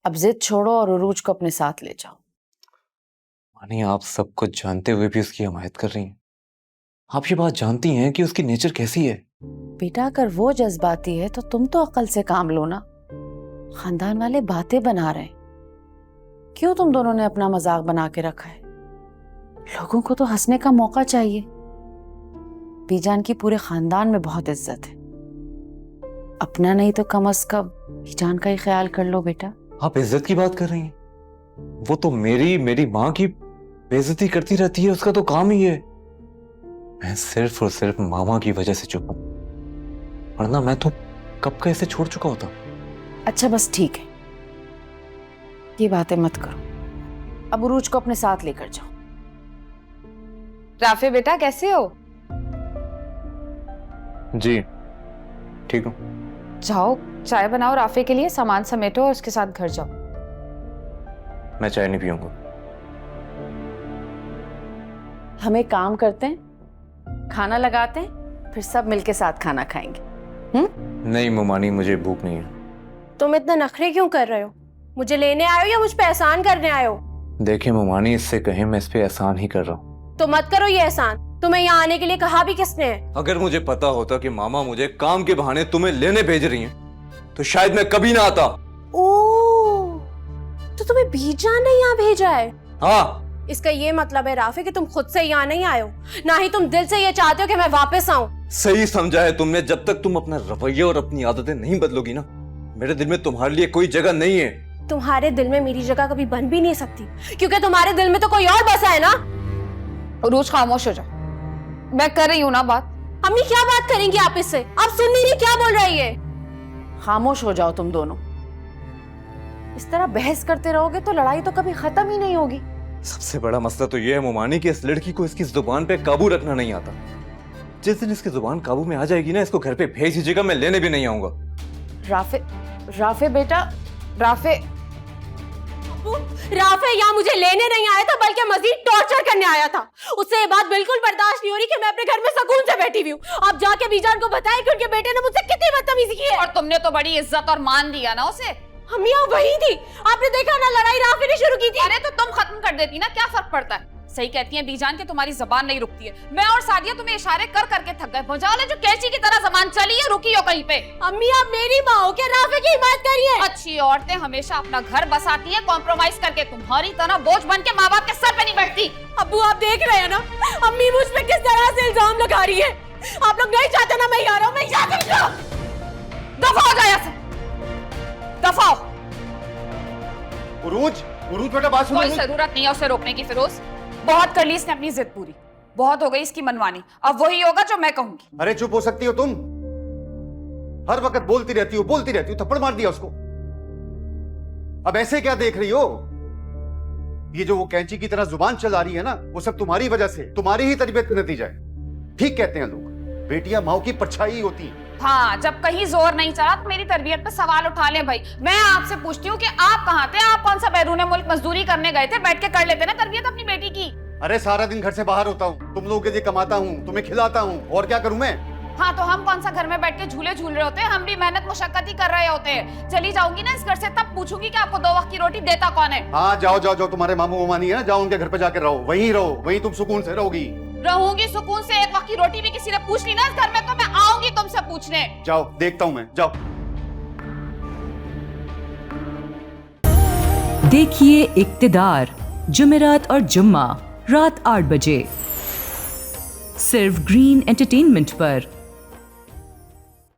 अब जिद छोड़ो और उरूज को अपने साथ ले जाओ। मानी, आप सब कुछ जानते हुए भी उसकी हिमायत कर रही हैं। आप ये बात जानती हैं कि उसकी नेचर कैसी है। बेटा अगर वो जज्बाती है तो तुम तो अक्ल से काम लो ना। खानदान वाले बातें बना रहे हैं, क्यों तुम दोनों ने अपना मजाक बना के रखा है? लोगों को तो हंसने का मौका चाहिए। बीजान की पूरे खानदान में बहुत इज्जत है, अपना नहीं तो कम अज कम बीजान का ही ख्याल कर लो बेटा। आप इज्जत की बात कर रही हैं? वो तो मेरी माँ की बेइज्जती करती रहती है, उसका तो काम ही है। मैं सिर्फ और सिर्फ मामा की वजह से चुप हूं, वरना मैं तो कब का इसे छोड़ चुका होता। अच्छा बस ठीक है, ये बातें मत करो। अब उरूज को अपने साथ लेकर जाओ। राफे बेटा कैसे हो? जी ठीक हूँ। जाओ चाय बनाओ राफे के लिए, सामान समेटो और उसके साथ घर जाओ। मैं चाय नहीं पीऊंगा। हम एक काम करते हैं, खाना लगाते हैं, फिर सब मिलके साथ खाना खाएंगे। नहीं मोमानी, मुझे भूख नहीं है। तुम इतने नखरे क्यों कर रहे हो? मुझे लेने आए हो या मुझ पे एहसान करने आए हो? देखिए मोमानी, इससे कहीं मैं इस पे एहसान ही कर रहा हूँ। तो मत करो ये एहसान। तुम्हें यहाँ आने के लिए कहा भी किसने है? अगर मुझे पता होता कि मामा मुझे काम के बहाने तुम्हें लेने भेज रही हैं, तो शायद मैं कभी ना आता। ओह, तो तुम्हें बीजान ने यहाँ भेजा है? हाँ। इसका ये मतलब है राफे कि तुम खुद से यहाँ नहीं आए हो, ना ही तुम दिल से ये चाहते हो कि मैं वापस आऊं। सही समझा है तुमने। जब तक तुम अपना रवैया और अपनी आदतें नहीं बदलोगी ना, मेरे दिल में तुम्हारे लिए कोई जगह नहीं है। तुम्हारे दिल में मेरी जगह कभी बन भी नहीं सकती, क्योंकि तुम्हारे दिल में तो कोई और बसा है ना। रोज खामोश हो जाओ, मैं कर रही हूँ ना बात। अम्मी क्या बात करेंगी आप इससे? आप सुन नहीं रही क्या बोल रही है? खामोश हो जाओ तुम दोनों। इस तरह बहस करते रहोगे तो लड़ाई तो कभी खत्म ही नहीं होगी। सबसे बड़ा मसला तो यह है मोमानी कि इस लड़की को इसकी जुबान पे काबू रखना नहीं आता। जिस दिन इसकी जुबान काबू में आ जाएगी ना, इसको घर पे भेज दीजिएगा, मैं लेने भी नहीं आऊंगा। राफे बेटा, राफे यहाँ मुझे लेने नहीं आया था, बल्कि मजीद टॉर्चर करने आया था। उससे ये बात बिल्कुल बर्दाश्त नहीं हो रही कि मैं अपने घर में सुकून से बैठी हुई हूँ। आप जाके बीजान को बताएं कि उनके बेटे ने मुझसे कितनी बदतमीजी की है। और तुमने तो बड़ी इज्जत और मान दिया ना उसे। अम्मी आप वही थी, आपने देखा ना लड़ाई राफे ने शुरू की थी। अरे तो तुम खत्म कर देती ना, क्या फर्क पड़ता है? सही कहती है बीजान के, तुम्हारी जबान नहीं रुकती है। मैं और सादिया तुम्हें इशारे कर करके थक गए। भुजाले जो कैची की तरह जबान चली है, रुकी हो कहीं पे? अम्मी आप मेरी माँ हो क्या राफे की हिमायत करिए? अच्छी औरतें हमेशा अपना घर बसाती है कॉम्प्रोमाइज करके, तुम्हारी तरह बोझ बन के माँ बाप के सर पे नहीं बैठती। अब्बू आप देख रहे हैं ना अम्मी मुझ पे किस तरह से इल्जाम लगा रही है। आप लोग नहीं चाहते ना मैं यहाँ रहूं, मैं यहाँ नहीं रहूं। दफा हो जाए यहाँ से, दफा हो। उरूज बेटा बात सुनो। कोई जरूरत नहीं है उसे रोकने की फिरोज। बहुत कर ली इसने अपनी जिद पूरी, बहुत हो गई इसकी मनमानी। अब वही होगा जो मैं कहूंगी। अरे चुप हो सकती हो तुम? हर वक्त बोलती रहती हो, थप्पड़ मार दिया उसको। अब ऐसे क्या देख रही हो? ये जो वो कैंची की तरह जुबान चला रही है ना, वो सब तुम्हारी वजह से, तुम्हारी ही तरबियत का नतीजा है। ठीक कहते हैं लोग, बेटियां माँ की परछाई होती हैं। हाँ, जब कहीं जोर नहीं चला तो मेरी तरबियत पे सवाल उठा ले भाई। मैं आपसे पूछती हूँ कि आप कहाँ थे? आप कौन सा बैरूने मुल्क मजदूरी करने गए थे? बैठ के कर लेते ना तरबियत अपनी बेटी की। अरे सारा दिन घर से बाहर होता हूँ, तुम लोगों के लिए कमाता हूँ, तुम्हें खिलाता हूँ, और क्या करूँ मैं? हाँ तो हम कौन सा घर में बैठ के झूले झूल रहे होते हैं? हम भी मेहनत मुशक्कत ही कर रहे होते हैं। चली जाऊंगी ना इस घर से, तब पूछूंगी कि आपको 2 वक्त की रोटी देता कौन है। हाँ जाओ, तुम्हारे मामू मामानी है ना, जाओ उनके घर पे जाकर रहो, वहीं तुम सुकून से रहोगी। रहूंगी सुकून से। 1 वक्त की रोटी भी किसी ने पूछ ली ना इस घर में तो मैं आऊंगी तुमसे पूछने। जाओ, देखता हूँ मैं, जाओ। देखिए इक्तिदार, जुमेरात और जुम्मा रात 8 बजे, सिर्फ ग्रीन एंटरटेनमेंट पर।